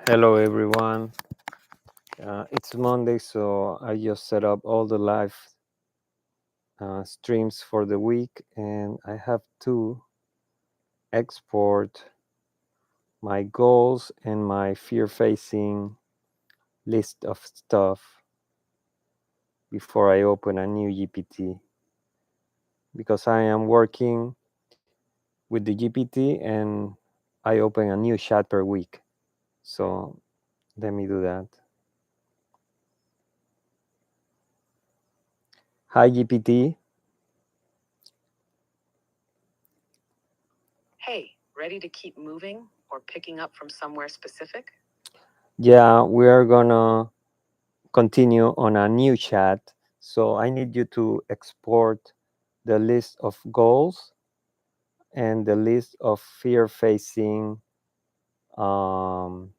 Hello, everyone. It's Monday, so I just set up all the live streams for the week, and I have to export my goals and my fear facing list of stuff before I open a new GPT because I am working with the GPT and I open a new chat per week. So let me do that. Hi, GPT. Hey, ready to keep moving or picking up from somewhere specific? Yeah, we are gonna continue on a new chat. So I need you to export the list of goals and the list of fear facing um,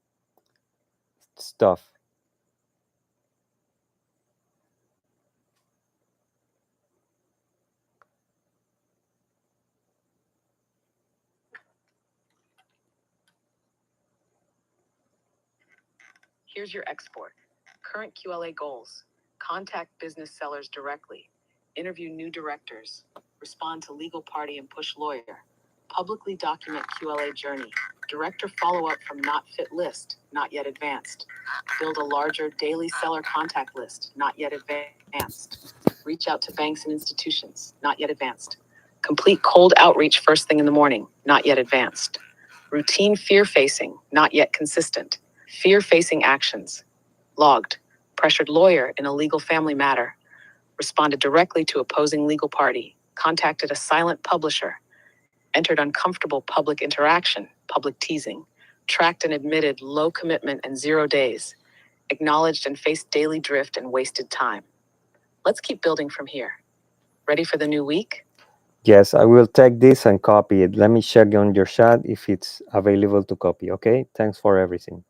stuff. Here's your export. Current QLA goals. Contact business sellers directly. Interview new directors. Respond to legal party and push lawyer. Publicly document QLA journey. Director follow-up from not fit list, not yet advanced. Build a larger daily seller contact list, not yet advanced. Reach out to banks and institutions, not yet advanced. Complete cold outreach first thing in the morning, not yet advanced. Routine fear-facing, not yet consistent. Fear-facing actions. Logged. Pressured lawyer in a legal family matter. Responded directly to opposing legal party. Contacted a silent publisher. Entered uncomfortable public interaction, public teasing. Tracked and admitted low commitment and 0 days. Acknowledged and faced daily drift and wasted time. Let's keep building from here. Ready for the new week? Yes, I will take this and copy it. Let me check on your chat if it's available to copy. Okay, thanks for everything.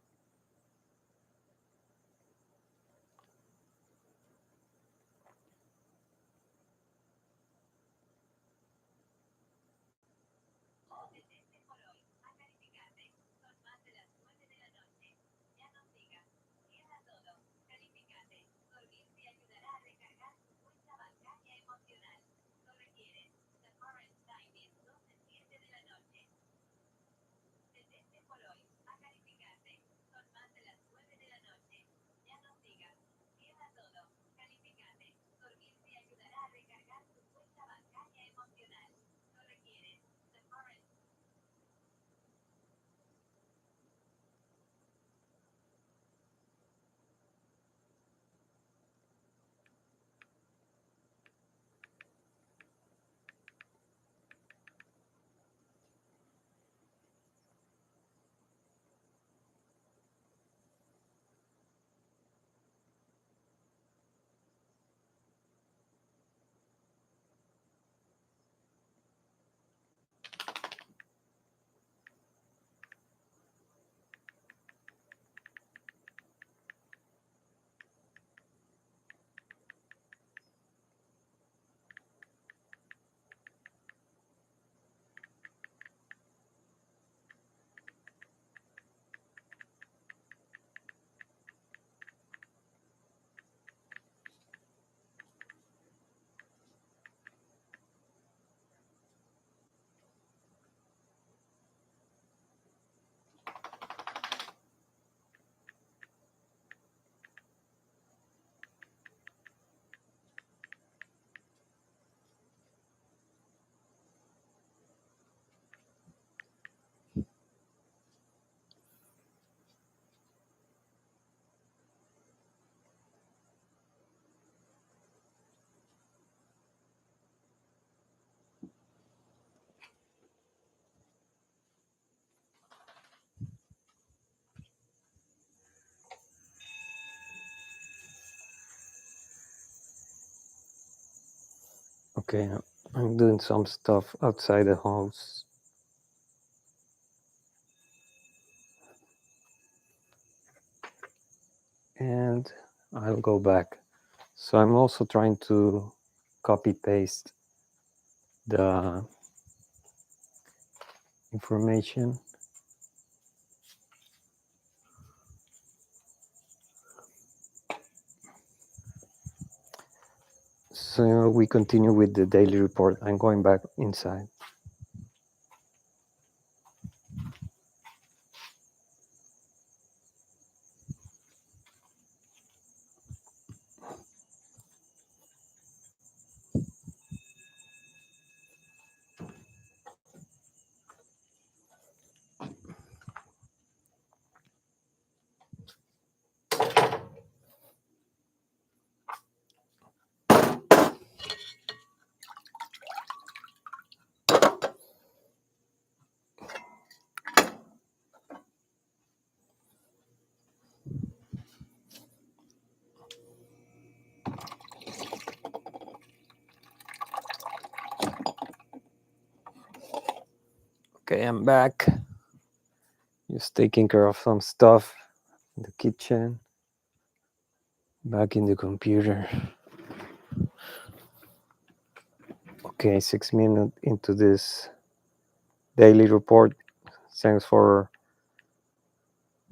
Okay, I'm doing some stuff outside the house. And I'll go back. So I'm also trying to copy paste the information. So we continue with the daily report. I'm going back inside. Okay, I'm back. Just taking care of some stuff in the kitchen. Back in the computer. Okay, 6 minutes into this daily report. Thanks for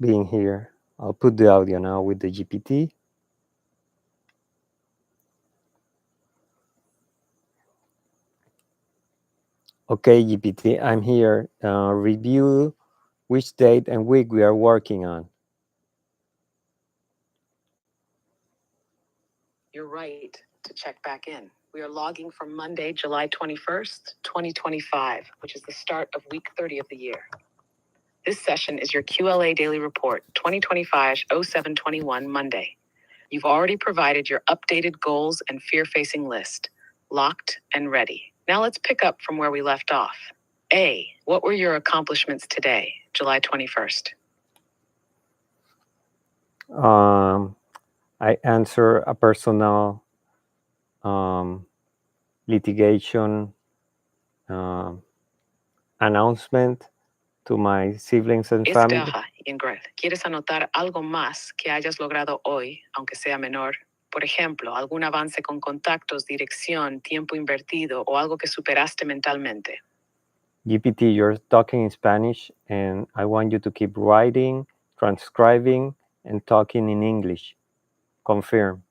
being here. I'll put the audio now with the GPT. Okay, GPT, I'm here. Review which date and week we are working on. You're right to check back in. We are logging from Monday, July 21st, 2025, which is the start of week 30 of the year. This session is your QLA Daily Report 2025-0721 Monday. You've already provided your updated goals and fear-facing list, locked and ready. Now let's pick up from where we left off. A, what were your accomplishments today, July 21st? I answer a personal um, litigation um, announcement to my siblings and family. Estaja, Ingrid. ¿Quieres anotar algo más que hayas logrado hoy, aunque sea menor? Por ejemplo, algún avance con contactos, dirección, tiempo invertido o algo que superaste mentalmente. GPT, you're talking in Spanish, and I want you to keep writing, transcribing, and talking in English. Confirm.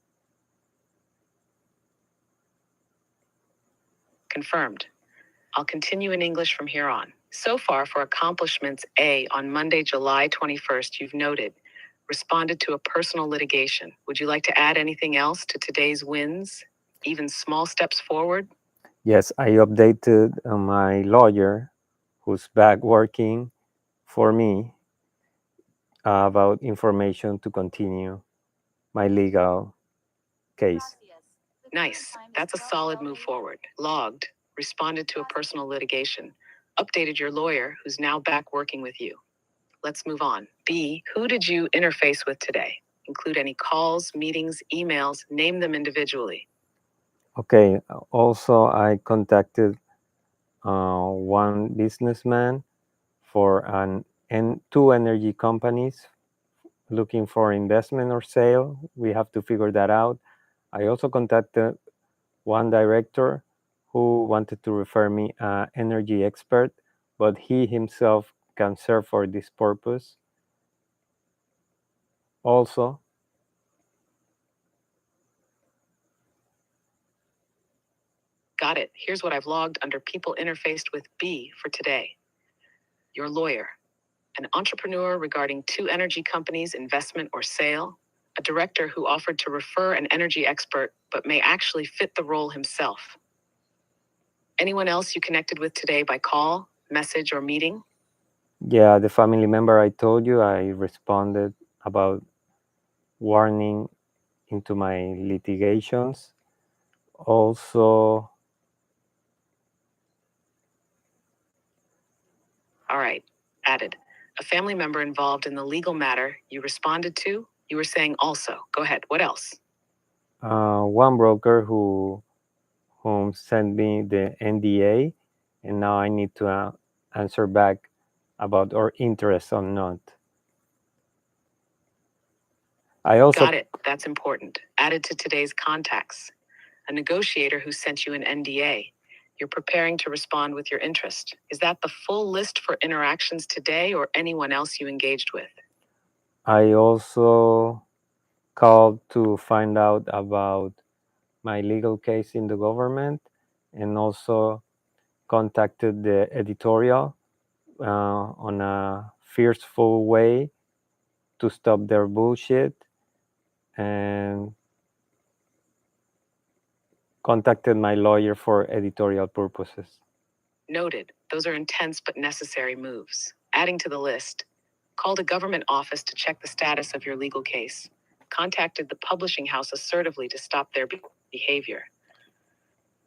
Confirmed. I'll continue in English from here on. So far for accomplishments A on Monday, July 21st, you've noted responded to a personal litigation. Would you like to add anything else to today's wins? Even small steps forward? Yes, I updated my lawyer who's back working for me about information to continue my legal case. Nice. That's a solid move forward. Logged, responded to a personal litigation, updated your lawyer who's now back working with you. Let's move on. B, who did you interface with today? Include any calls, meetings, emails, name them individually. Okay, also I contacted one businessman for two energy companies looking for investment or sale. We have to figure that out. I also contacted one director who wanted to refer me an energy expert, but he himself can serve for this purpose. Also, Got it. Here's what I've logged under people interfaced with B for today. Your lawyer, an entrepreneur regarding two energy companies' investment or sale, a director who offered to refer an energy expert but may actually fit the role himself. Anyone else you connected with today by call, message, or meeting? yeah, the family member I told you, I responded about warning into my litigations. Also, All right, added. A family member involved in the legal matter you responded to? You were saying also. Go ahead. What else? one broker whom sent me the NDA, and now I need to answer back about our interest or not. I also Got it. That's important. Added to today's contacts. A negotiator who sent you an NDA. You're preparing to respond with your interest. Is that the full list for interactions today or anyone else you engaged with? I also called to find out about my legal case in the government, and also contacted the editorial on a fearful way to stop their bullshit, and contacted my lawyer for editorial purposes. Noted. Those are intense but necessary moves. Adding to the list, called a government office to check the status of your legal case. Contacted the publishing house assertively to stop their behavior.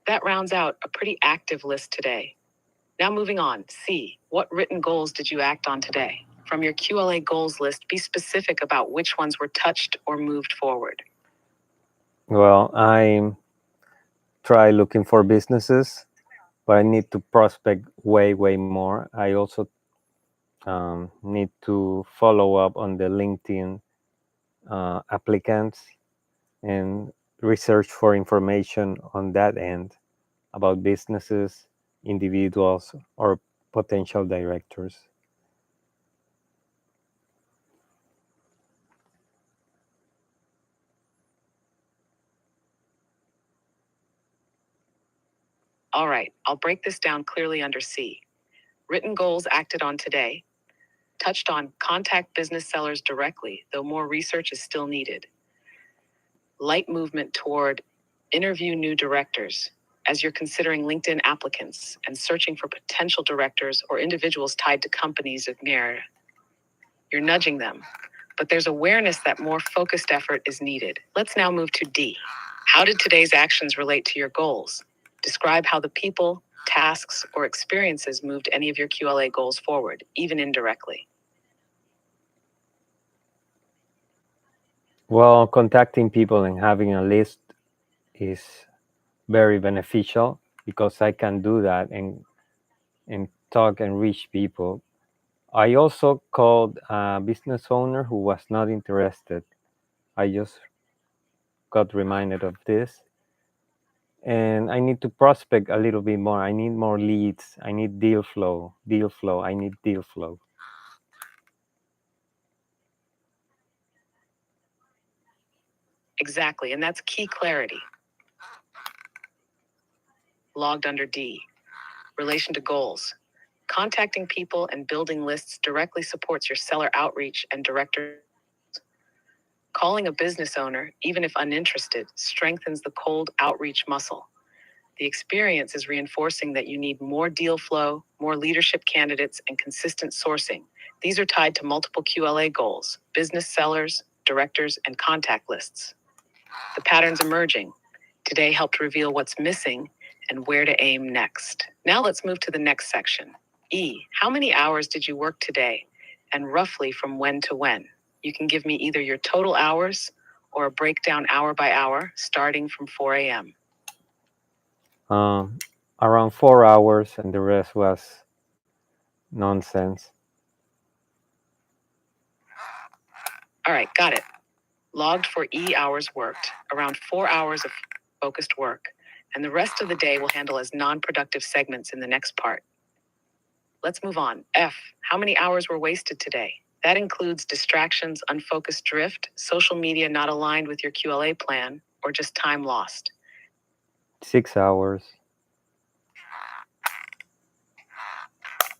That rounds out a pretty active list today. Now moving on. C. What written goals did you act on today? From your QLA goals list, be specific about which ones were touched or moved forward. Well, I try looking for businesses, but I need to prospect way more. I also need to follow up on the LinkedIn applicants and research for information on that end about businesses, individuals, or potential directors. All right, I'll break this down clearly under C. Written goals acted on today. Touched on contact business sellers directly, though more research is still needed. Light movement toward interview new directors, as you're considering LinkedIn applicants and searching for potential directors or individuals tied to companies of merit. You're nudging them, but there's awareness that more focused effort is needed. Let's now move to D. How did today's actions relate to your goals? Describe how the people, tasks, or experiences moved any of your QLA goals forward, even indirectly. Well, contacting people and having a list is very beneficial because I can do that and talk and reach people. I also called a business owner who was not interested. I just got reminded of this. And I need to prospect a little bit more. I need more leads. I need deal flow. I need deal flow. Exactly, and that's key clarity. Logged under D. Relation to goals. Contacting people and building lists directly supports your seller outreach and director. Calling a business owner, even if uninterested, strengthens the cold outreach muscle. The experience is reinforcing that you need more deal flow, more leadership candidates, and consistent sourcing. These are tied to multiple QLA goals: business sellers, directors, and contact lists. The patterns emerging today helped reveal what's missing and where to aim next. Now let's move to the next section. E. How many hours did you work today, and roughly from when to when? You can give me either your total hours or a breakdown hour by hour, starting from 4 a.m. Um, Around 4 hours, and the rest was nonsense. All right, got it. Logged for E hours worked, around 4 hours of focused work, and the rest of the day will handle as non-productive segments in the next part. Let's move on. F. How many hours were wasted today? That includes distractions, unfocused drift, social media not aligned with your QLA plan, or just time lost. 6 hours.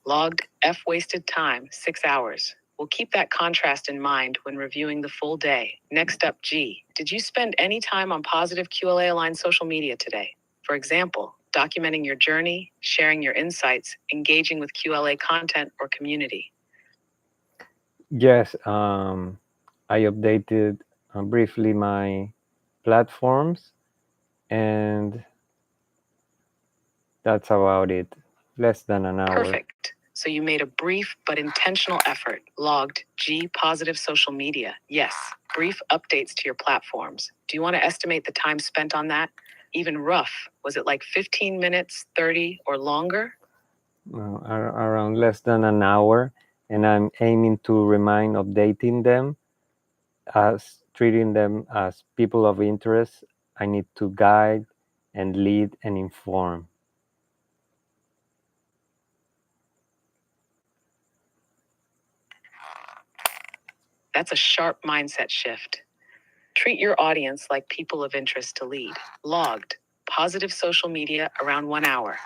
Logged F wasted time, 6 hours. We'll keep that contrast in mind when reviewing the full day. Next up, G. Did you spend any time on positive QLA aligned social media today? For example, documenting your journey, sharing your insights, engaging with QLA content or community. Yes, I updated briefly my platforms, and that's about it. Less than an hour. Perfect. So you made a brief but intentional effort. Logged G positive social media. Yes. Brief updates to your platforms. Do you want to estimate the time spent on that? Even rough. Was it like 15 minutes, 30, or longer? Around less than an hour, and I'm aiming to remind updating them as treating them as people of interest. I need to guide and lead and inform. That's a sharp mindset shift. Treat your audience like people of interest to lead. Logged. Positive social media around 1 hour.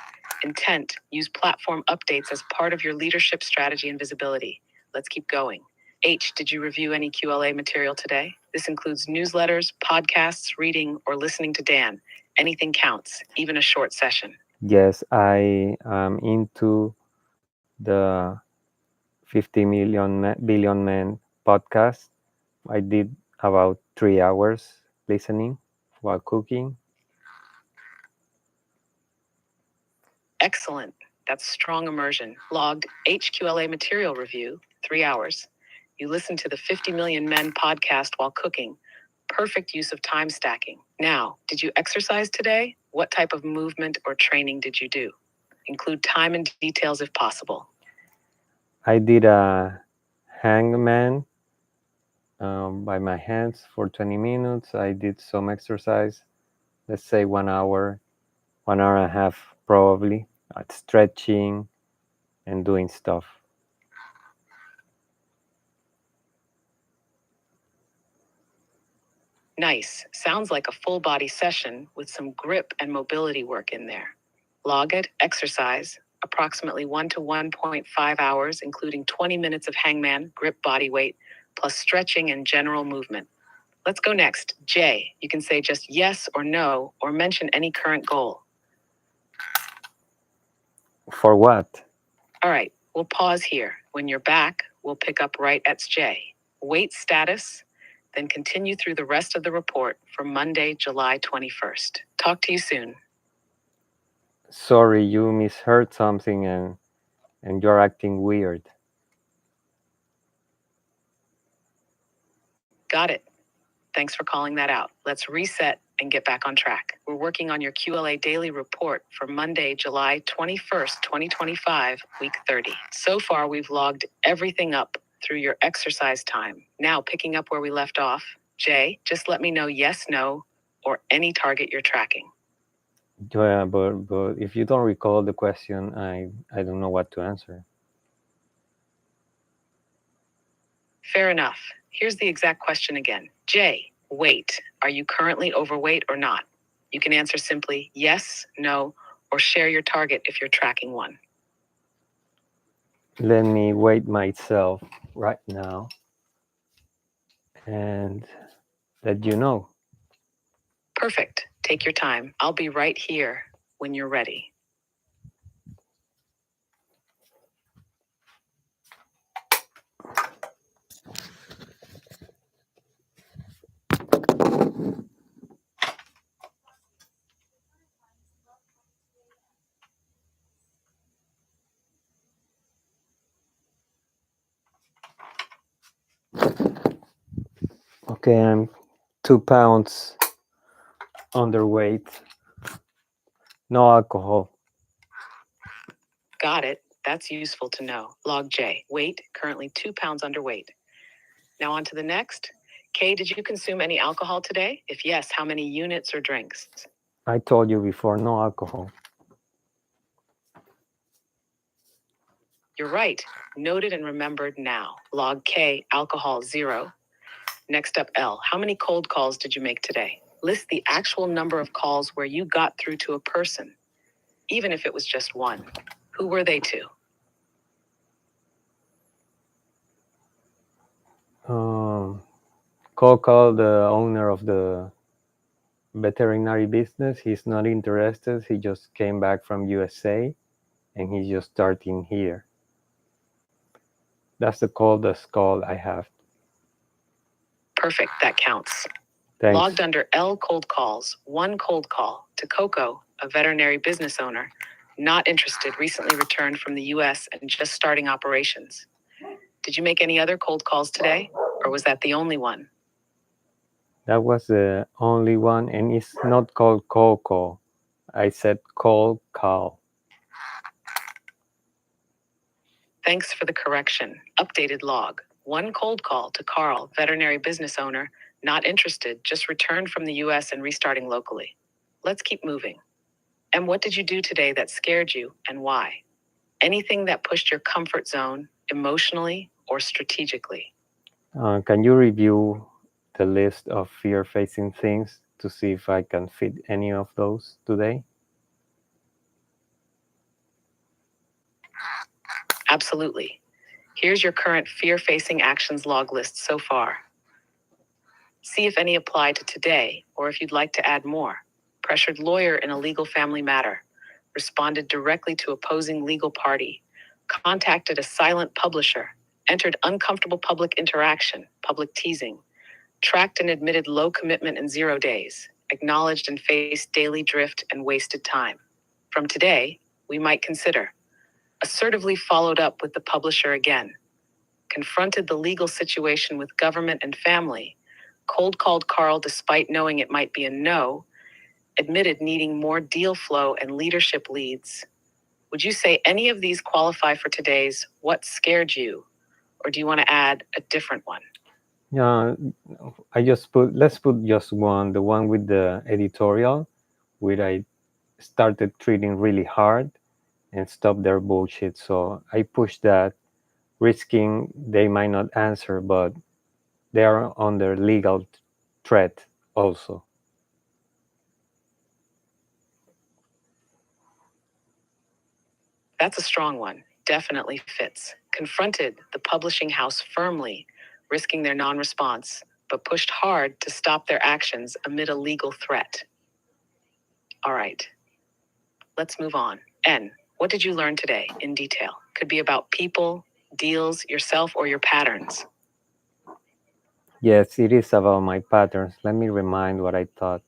Intent. Use platform updates as part of your leadership strategy and visibility. Let's keep going. H. Did you review any QLA material today? This includes newsletters, podcasts, reading, or listening to Dan. Anything counts, even a short session. Yes, I am into the 50 billion men podcast. I did about 3 hours listening while cooking. Excellent. That's strong immersion. Logged HQLA material review, 3 hours. You listen to the 50 Million Men podcast while cooking. Perfect use of time stacking. Now, did you exercise today? What type of movement or training did you do? Include time and details if possible. I did a hangman by my hands for 20 minutes. I did some exercise, let's say 1 hour, 1 hour and a half probably, stretching and doing stuff. Nice. Sounds like a full body session with some grip and mobility work in there. Log it, exercise, approximately 1 to 1.5 hours, including 20 minutes of hangman, grip body weight, plus stretching and general movement. Let's go next. J. You can say just yes or no, or mention any current goal. For what? All right, we'll pause here. When you're back, we'll pick up right at J. Weight status, then continue through the rest of the report for Monday, July 21st. Talk to you soon. Sorry, you misheard something and you're acting weird. Got it. Thanks for calling that out. Let's reset and get back on track. We're working on your QLA daily report for Monday, July 21st, 2025, week 30. So far, we've logged everything up through your exercise time. Now, picking up where we left off, Jay, just let me know yes, no, or any target you're tracking. Yeah, but if you don't recall the question, I don't know what to answer. Fair enough. Here's the exact question again. Jay, weight. Are you currently overweight or not? You can answer simply yes, no, or share your target if you're tracking one. Let me weight myself right now and let you know. Perfect. Take your time. I'll be right here when you're ready. Okay, I'm 2 pounds underweight. No alcohol. Got it. That's useful to know. Log J. Weight, currently 2 pounds underweight. Now on to the next. K, did you consume any alcohol today? If yes, how many units or drinks? I told you before, no alcohol. You're right. Noted and remembered now. Log K, alcohol 0. Next up, L. How many cold calls did you make today? List the actual number of calls where you got through to a person, even if it was just one. Who were they to? Call the owner of the veterinary business. He's not interested. He just came back from USA and he's just starting here. That's the coldest call I have. Perfect, that counts. Thanks. Logged under L cold calls, 1 cold call to Coco, a veterinary business owner, not interested, recently returned from the US and just starting operations. Did you make any other cold calls today, or was that the only one? That was the only one, and it's not called cold call. I said cold call. Thanks for the correction. Updated log. 1 cold call to Carl, veterinary business owner, not interested, just returned from the US and restarting locally. Let's keep moving. And what did you do today that scared you and why? Anything that pushed your comfort zone emotionally or strategically. Can you review the list of fear facing things to see if I can fit any of those today? Absolutely. Here's your current fear facing actions log list so far. See if any apply to today or if you'd like to add more. Pressured lawyer in a legal family matter. Responded directly to opposing legal party. Contacted a silent publisher. Entered uncomfortable public interaction, public teasing. Tracked and admitted low commitment in 0 days. Acknowledged and faced daily drift and wasted time. From today, we might consider assertively followed up with the publisher again, confronted the legal situation with government and family, cold called Carl despite knowing it might be a no, admitted needing more deal flow and leadership leads. Would you say any of these qualify for today's What Scared You? Or do you want to add a different one? Yeah, let's put just one, the one with the editorial, where I started treating really hard and stopped their bullshit. So I pushed that, risking they might not answer, but they are under legal threat also. That's a strong one. Definitely fits. Confronted the publishing house firmly, risking their non response, but pushed hard to stop their actions amid a legal threat. All right, let's move on. N. What did you learn today in detail? Could be about people, deals, yourself, or your patterns. Yes, it is about my patterns. Let me remind what I thought.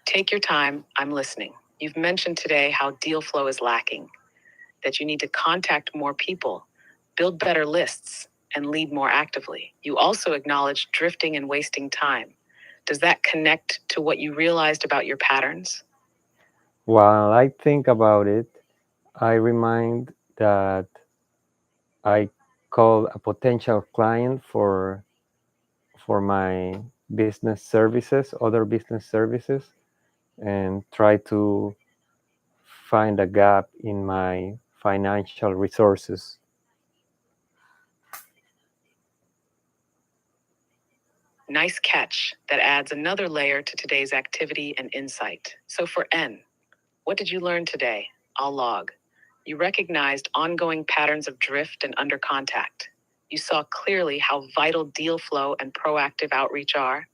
Take your time. I'm listening. You've mentioned today how deal flow is lacking, that you need to contact more people, build better lists, and lead more actively. You also acknowledge drifting and wasting time. Does that connect to what you realized about your patterns? While I think about it, I remind that I call a potential client for my business services, other business services, and try to find a gap in my financial resources. Nice catch. That adds another layer to today's activity and insight. So for N, what did you learn today? I'll log. You recognized ongoing patterns of drift and under contact. You saw clearly how vital deal flow and proactive outreach are.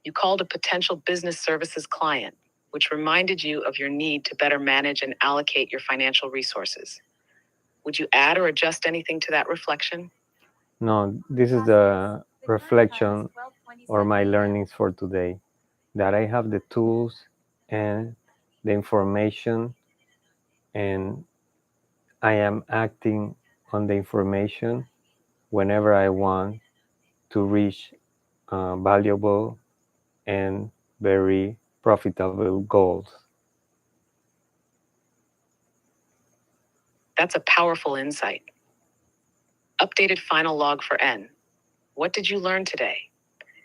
You called a potential business services client, which reminded you of your need to better manage and allocate your financial resources. Would you add or adjust anything to that reflection? No, this is the reflection or my learnings for today, that I have the tools and the information, and I am acting on the information whenever I want to reach valuable and very profitable goals. That's a powerful insight. Updated final log for N. What did you learn today?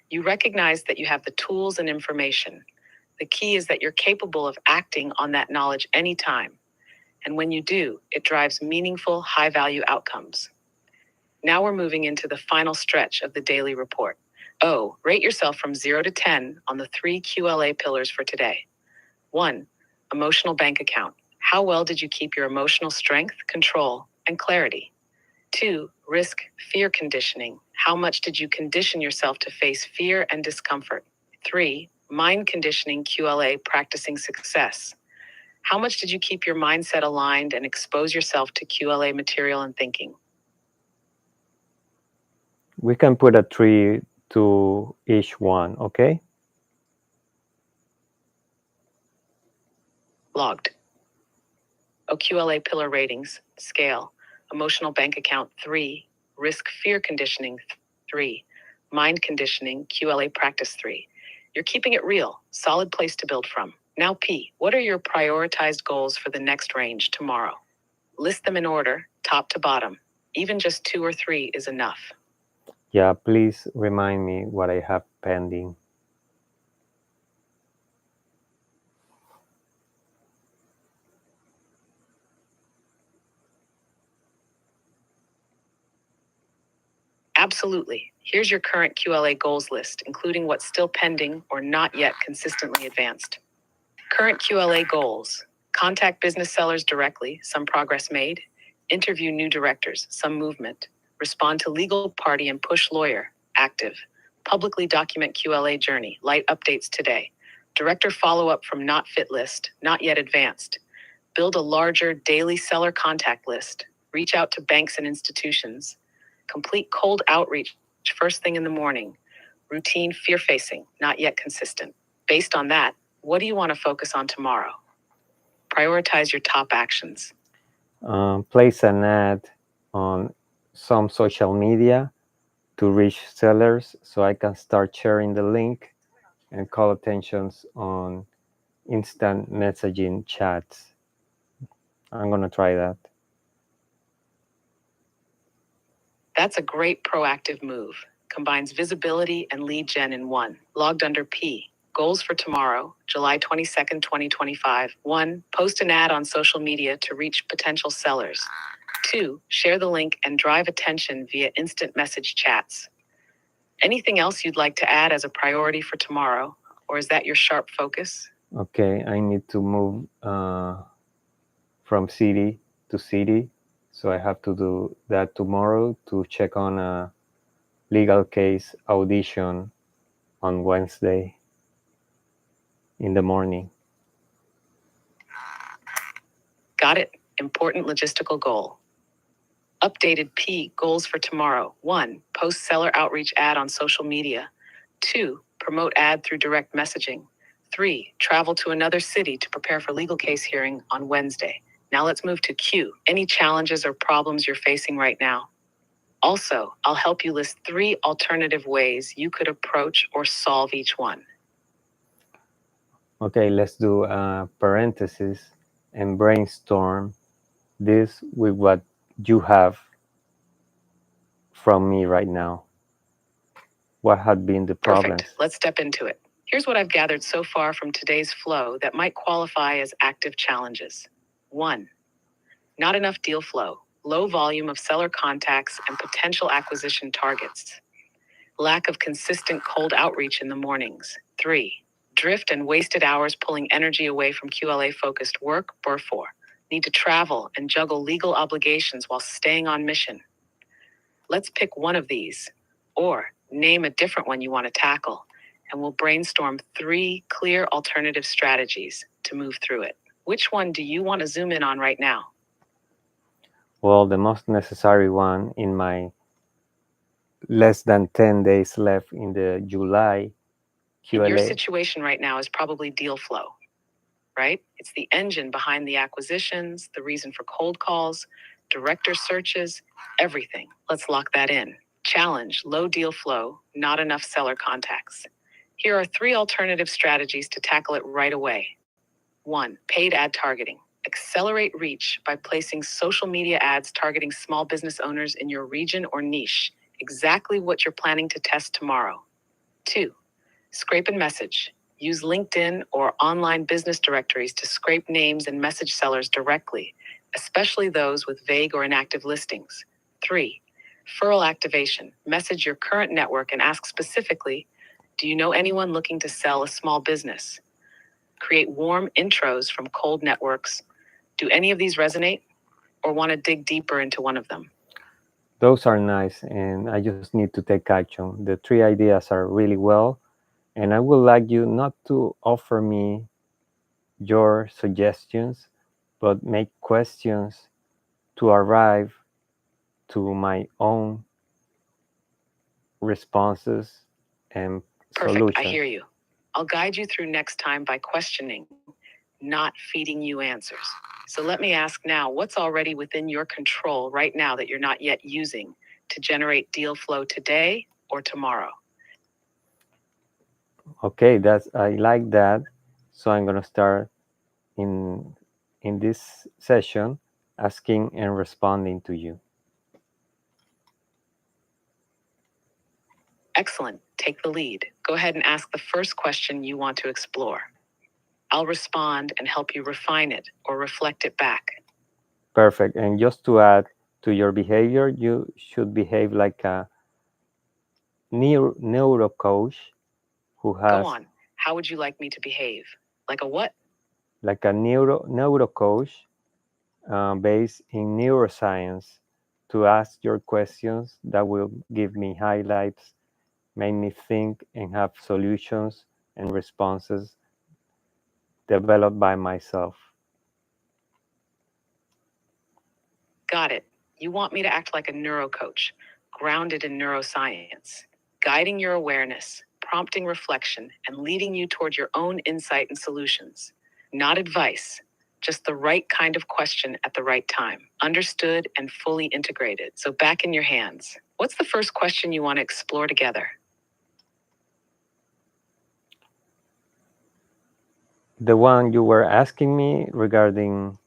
You recognize that you have the tools and information. The key is that you're capable of acting on that knowledge anytime. And when you do, it drives meaningful, high value outcomes. Now we're moving into the final stretch of the daily report. Oh, rate yourself from 0 to 10 on the 3 QLA pillars for today. 1. Emotional bank account. How well did you keep your emotional strength, control, and clarity? 2. Risk, fear conditioning. How much did you condition yourself to face fear and discomfort? 3. Mind conditioning QLA practicing success. How much did you keep your mindset aligned and expose yourself to QLA material and thinking? We can put a 3 to each one, okay? Logged. OQLA pillar ratings, scale, emotional bank account 3, risk fear conditioning 3, mind conditioning QLA practice 3. You're keeping it real, solid place to build from. Now P, what are your prioritized goals for the next range tomorrow? List them in order, top to bottom. Even just 2 or 3 is enough. Yeah, please remind me what I have pending. Absolutely. Here's your current QLA goals list, including what's still pending or not yet consistently advanced. Current QLA goals: contact business sellers directly, some progress made. Interview new directors, some movement. Respond to legal party and push lawyer, active. Publicly document QLA journey, light updates today. Director follow up from not fit list, not yet advanced. Build a larger daily seller contact list. Reach out to banks and institutions. Complete cold outreach first thing in the morning. Routine fear facing, not yet consistent. Based on that, what do you want to focus on tomorrow? Prioritize your top actions. Place an ad on some social media to reach sellers so I can start sharing the link and call attentions on instant messaging chats. I'm going to try that. That's a great proactive move. Combines visibility and lead gen in one. Logged under P. Goals for tomorrow, July 22nd, 2025. 1. Post an ad on social media to reach potential sellers. 2. Share the link and drive attention via instant message chats. Anything else you'd like to add as a priority for tomorrow, or is that your sharp focus? Okay, I need to move from city to city. So I have to do that tomorrow to check on a legal case audition on Wednesday in the morning. Got it. Important logistical goal. Updated P goals for tomorrow. 1. Post seller outreach ad on social media. 2. Promote ad through direct messaging. 3. Travel to another city to prepare for legal case hearing on Wednesday. Now let's move to Q. Any challenges or problems you're facing right now? Also, I'll help you list 3 alternative ways you could approach or solve each one. Okay, let's do a parenthesis and brainstorm this with what you have from me right now. What had been the problems? Perfect. Let's step into it. Here's what I've gathered so far from today's flow that might qualify as active challenges. 1. Not enough deal flow, low volume of seller contacts and potential acquisition targets. Lack of consistent cold outreach in the mornings. 3. Drift and wasted hours pulling energy away from QLA-focused work. 4. Need to travel and juggle legal obligations while staying on mission. Let's pick one of these, or name a different one you want to tackle, and we'll brainstorm 3 clear alternative strategies to move through it. Which one do you want to zoom in on right now? Well, the most necessary one in my less than 10 days left in the July And your QLA. situation right now is probably deal flow, right? It's the engine behind the acquisitions, the reason for cold calls, director searches, everything. Let's lock that in. Challenge: low deal flow, not enough seller contacts. Here are 3 alternative strategies to tackle it right away. 1. Paid ad targeting. Accelerate reach by placing social media ads targeting small business owners in your region or niche, exactly what you're planning to test tomorrow. 2. Scrape and message. Use LinkedIn or online business directories to scrape names and message sellers directly, especially those with vague or inactive listings. 3. Referral activation. Message your current network and ask specifically, do you know anyone looking to sell a small business? Create warm intros from cold networks. Do any of these resonate, or want to dig deeper into one of them? Those are nice, and I just need to take action. The 3 ideas are really well, and I would like you not to offer me your suggestions, but make questions to arrive to my own responses and Perfect. solutions. I hear you. I'll guide you through next time by questioning, not feeding you answers. So let me ask now, what's already within your control right now that you're not yet using to generate deal flow today or tomorrow? Okay, I like that. So I'm gonna start in this session asking and responding to you. Excellent. Take the lead. Go ahead and ask the first question you want to explore. I'll respond and help you refine it or reflect it back. Perfect. And just to add to your behavior, you should behave like a neuro coach who Go has on. How would you like me to behave? Like a what? like a neuro coach based in neuroscience to ask your questions that will give me highlights, make me think and have solutions and responses developed by myself. Got it. You want me to act like a neuro coach, grounded in neuroscience, guiding your awareness, prompting reflection, and leading you toward your own insight and solutions. Not advice, just the right kind of question at the right time, understood and fully integrated. So back in your hands. What's the first question you want to explore together? The one you were asking me regarding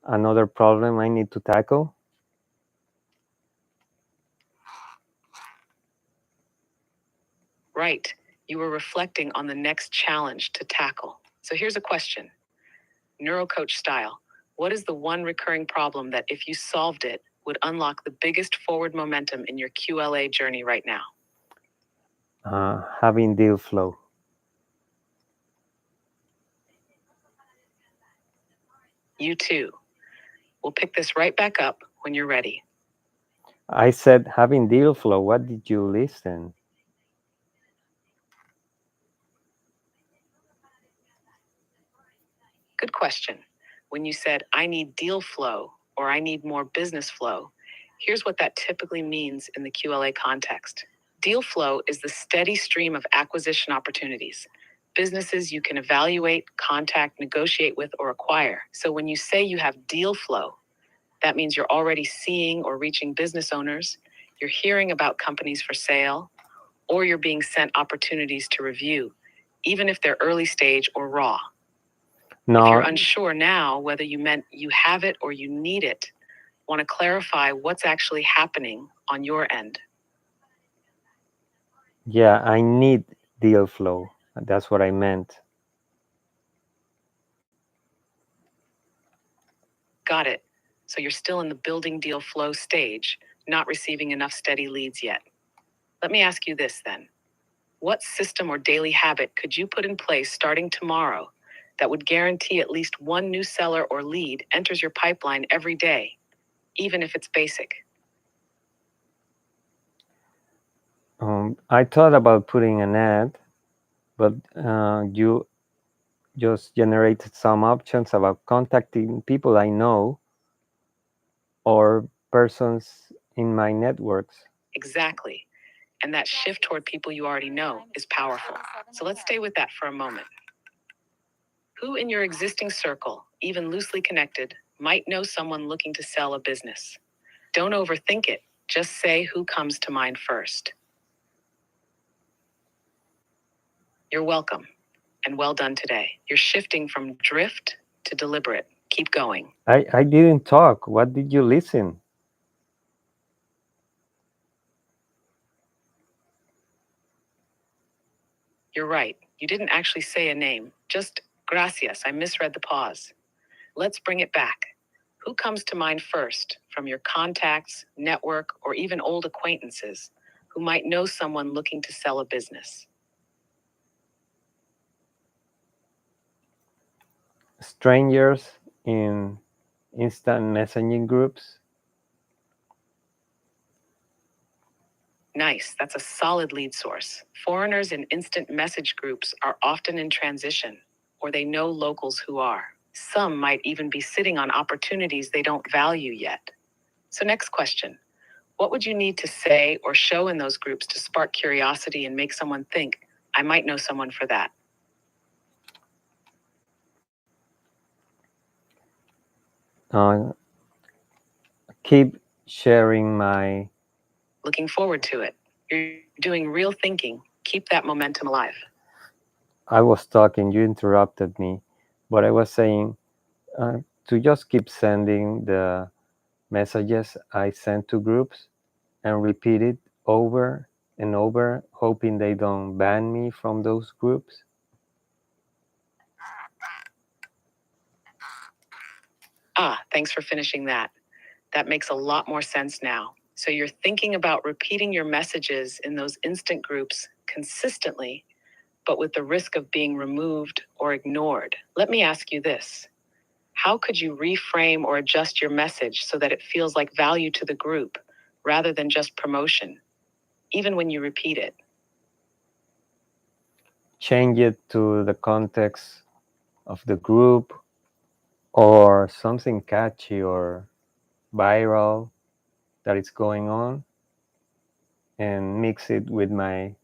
another problem I need to tackle. Right. You were reflecting on the next challenge to tackle. So here's a question. Neurocoach style. What is the one recurring problem that if you solved it would unlock the biggest forward momentum in your QLA journey right now? Having deal flow. You too. We'll pick this right back up when you're ready. I said having deal flow. What did you listen? Good question. When you said, I need deal flow or I need more business flow, here's what that typically means in the QLA context. Deal flow is the steady stream of acquisition opportunities, businesses you can evaluate, contact, negotiate with, or acquire. So when you say you have deal flow, that means you're already seeing or reaching business owners, you're hearing about companies for sale, or you're being sent opportunities to review, even if they're early stage or raw. If you're No, unsure now whether you meant you have it or you need it, want to clarify what's actually happening on your end. yeah, I need deal flow. That's what I meant. Got it. So you're still in the building deal flow stage, not receiving enough steady leads yet. Let me ask you this then. What system or daily habit could you put in place starting tomorrow that would guarantee at least one new seller or lead enters your pipeline every day, even if it's basic? I thought about putting an ad, but you just generated some options about contacting people I know or persons in my networks. Exactly. And that shift toward people you already know is powerful. So let's stay with that for a moment. Who in your existing circle, even loosely connected, might know someone looking to sell a business? Don't overthink it. Just say who comes to mind first. You're welcome, and well done today. You're shifting from drift to deliberate. Keep going. I didn't talk. What did you listen? You're right. You didn't actually say a name. Just gracias. I misread the pause. Let's bring it back. Who comes to mind first from your contacts, network, or even old acquaintances who might know someone looking to sell a business? Strangers in instant messaging groups. Nice. That's a solid lead source. Foreigners in instant message groups are often in transition, or they know locals who are. Some might even be sitting on opportunities they don't value yet. So, next question. What would you need to say or show in those groups to spark curiosity and make someone think, I might know someone for that? Uh, Keep sharing my. Looking forward to it. You're doing real thinking. Keep that momentum alive. I was talking, you interrupted me, but I was saying uh, to just keep sending the messages I send to groups and repeat it over and over, hoping they don't ban me from those groups. Ah, thanks for finishing that. That makes a lot more sense now. So you're thinking about repeating your messages in those instant groups consistently, but with the risk of being removed or ignored. Let me ask you this. How could you reframe or adjust your message so that it feels like value to the group rather than just promotion, even when you repeat it? Change it to the context of the group or something catchy or viral that is going on and mix it with my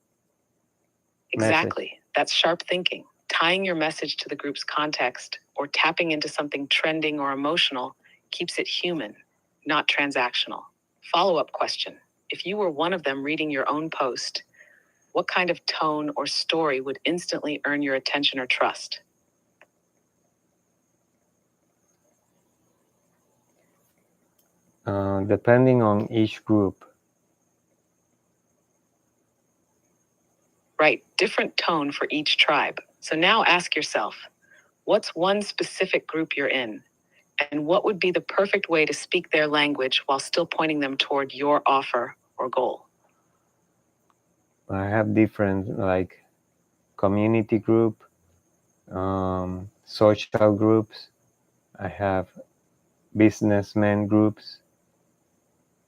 message. Exactly. That's sharp thinking. Tying your message to the group's context or tapping into something trending or emotional keeps it human, not transactional. Follow-up question. If you were one of them reading your own post, what kind of tone or story would instantly earn your attention or trust? Depending on each group. Right, different tone for each tribe. So now ask yourself, what's one specific group you're in? And what would be the perfect way to speak their language while still pointing them toward your offer or goal? I have different like community group, social groups. I have businessmen groups.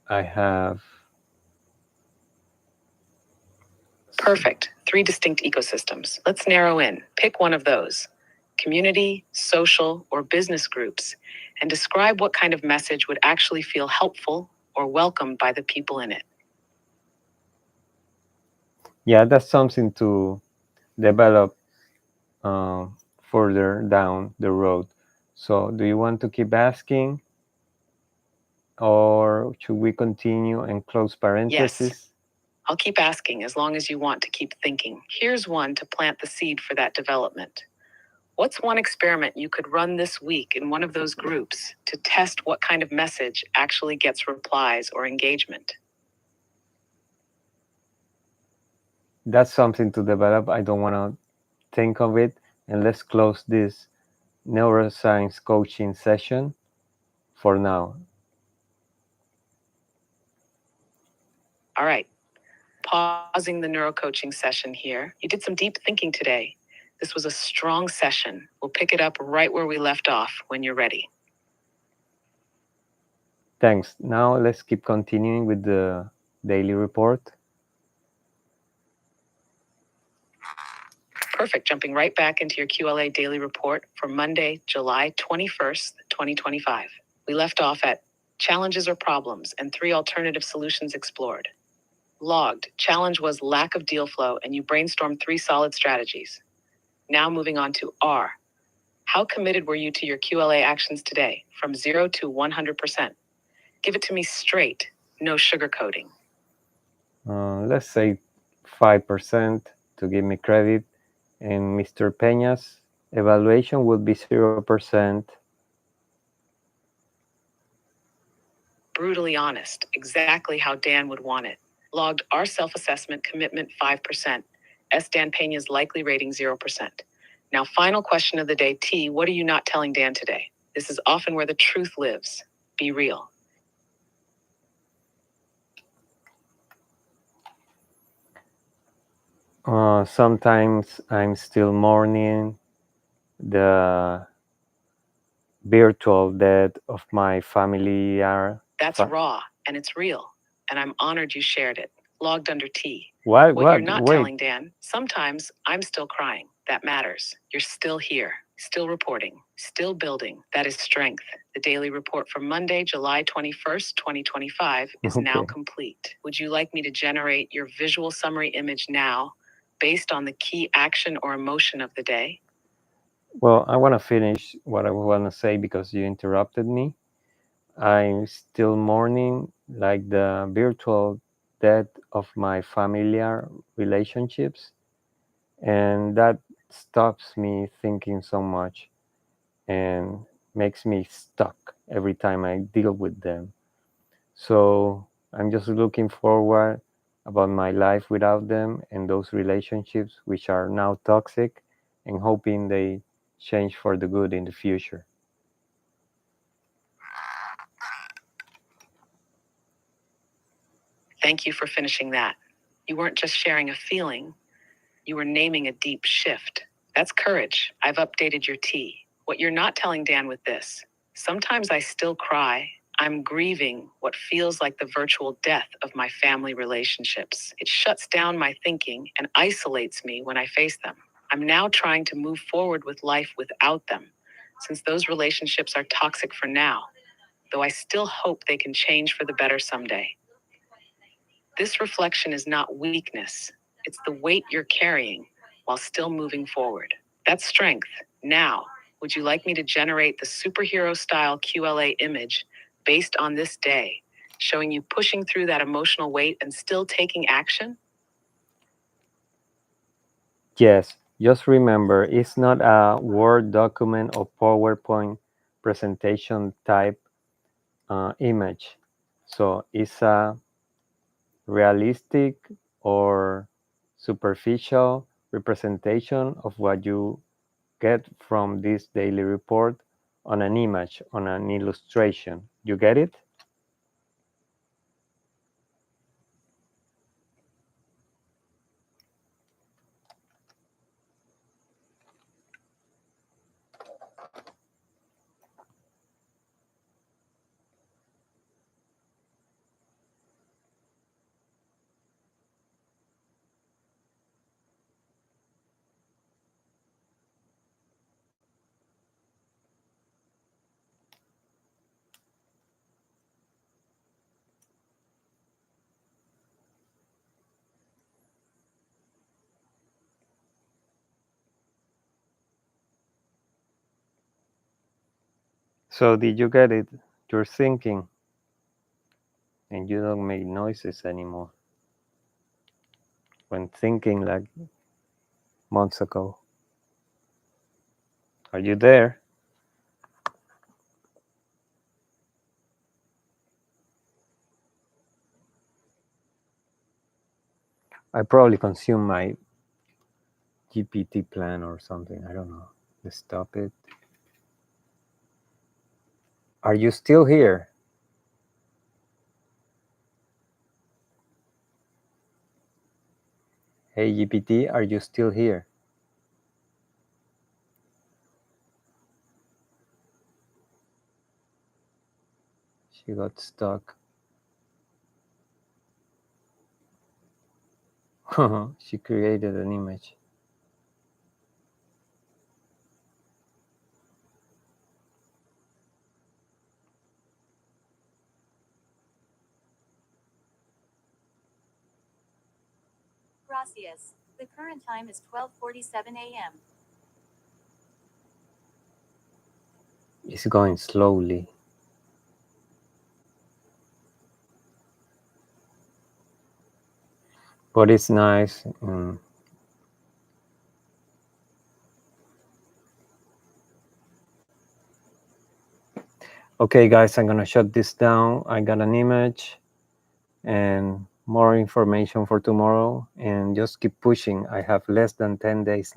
I have Perfect. 3 distinct ecosystems. Let's narrow in. Pick one of those: community, social, or business groups, and describe what kind of message would actually feel helpful or welcomed by the people in it. yeah, that's something to develop uh, further down the road. So, do you want to keep asking, or should we continue and close Yes, parentheses? I'll keep asking as long as you want to keep thinking. Here's one to plant the seed for that development. What's one experiment you could run this week in one of those groups to test what kind of message actually gets replies or engagement? That's something to develop. I don't want to think of it. And let's close this neuroscience coaching session for now. All right, pausing the neurocoaching session here. You did some deep thinking today. This was a strong session. We'll pick it up right where we left off when you're ready. Thanks. Now let's keep continuing with the daily report. Perfect. Jumping right back into your QLA daily report for Monday, July 21st, 2025. We left off at challenges or problems and 3 alternative solutions explored. Logged. Challenge was lack of deal flow, and you brainstormed 3 solid strategies. Now moving on to R. How committed were you to your QLA actions today, from 0 to 100%? Give it to me straight, no sugarcoating. Let's say 5% to give me credit, and Mr. Peña's evaluation would be 0%. Brutally honest, exactly how Dan would want it. Logged our self-assessment commitment 5%. S. Dan Pena's likely rating 0%. Now, final question of the day, T. What are you not telling Dan today? This is often where the truth lives. Be real. Sometimes I'm still mourning the virtual death of my familiar. That's raw, and it's real. And I'm honored you shared it. Logged under T. What? What you're What? not Wait. telling Dan, sometimes I'm still crying. That matters. You're still here, still reporting, still building. That is strength. The daily report for Monday, July 21st, 2025 is now Okay. complete. Would you like me to generate your visual summary image now based on the key action or emotion of the day? Well, I want to finish what I want to say because you interrupted me. I'm still mourning like the virtual death of my familiar relationships, and that stops me thinking so much and makes me stuck every time I deal with them. So I'm just looking forward about my life without them and those relationships which are now toxic and hoping they change for the good in the future. Thank you for finishing that. You weren't just sharing a feeling, you were naming a deep shift. That's courage. I've updated your T. What you're not telling Dan with this. Sometimes I still cry. I'm grieving what feels like the virtual death of my family relationships. It shuts down my thinking and isolates me when I face them. I'm now trying to move forward with life without them, since those relationships are toxic for now, though I still hope they can change for the better someday. This reflection is not weakness, it's the weight you're carrying while still moving forward. That's strength. Now, would you like me to generate the superhero style QLA image based on this day, showing you pushing through that emotional weight and still taking action? Yes, just remember it's not a Word document or PowerPoint presentation type image. So it's a realistic or superficial representation of what you get from this daily report on an image, on an illustration. You get it? So did you get it? You're thinking and you don't make noises anymore when thinking like months ago. Are you there? I probably consume my GPT plan or something. I don't know. Let's stop it. Are you still here? Hey GPT, are you still here? She got stuck. She created an image. Gracias. The current time is 12:47 a.m. It's going slowly, but it's nice. Okay, guys, I'm gonna shut this down. I got an image and more information for tomorrow, and just keep pushing. I have less than 10 days now.